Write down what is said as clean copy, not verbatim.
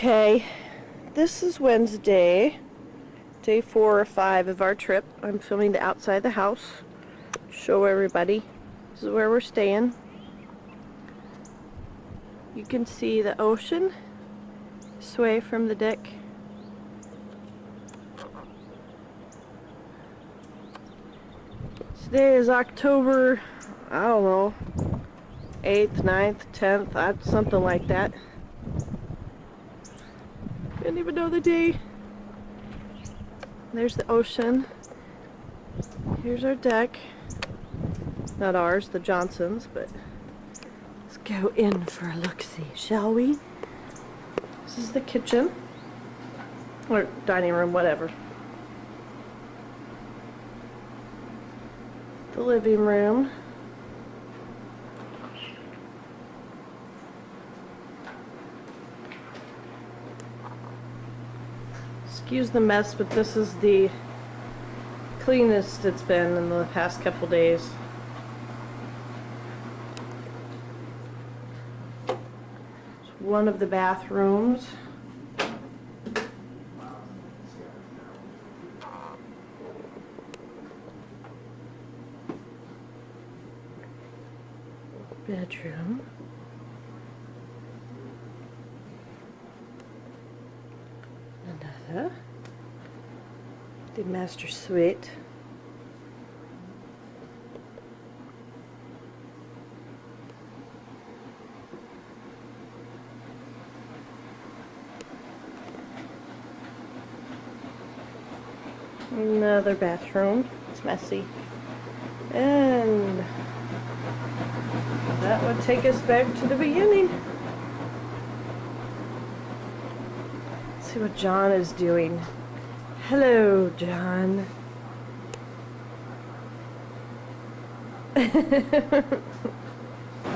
Okay, this is Wednesday, day 4 or 5 of our trip. I'm filming the outside of the house. Show everybody. This is where we're staying. You can see the ocean sway from the deck. Today is October, I don't know, 8th, 9th, 10th, something like that. Didn't even know the day. There's the ocean. Here's our deck. Not ours, the Johnsons, but let's go in for a look-see, shall we? This is the kitchen. Or dining room, whatever. The living room. Excuse the mess, but this is the cleanest it's been in the past couple days. It's one of the bathrooms. Bedroom. Another. The master suite. Another bathroom. It's messy. And that would take us back to the beginning. Let's see what John is doing. Hello, John.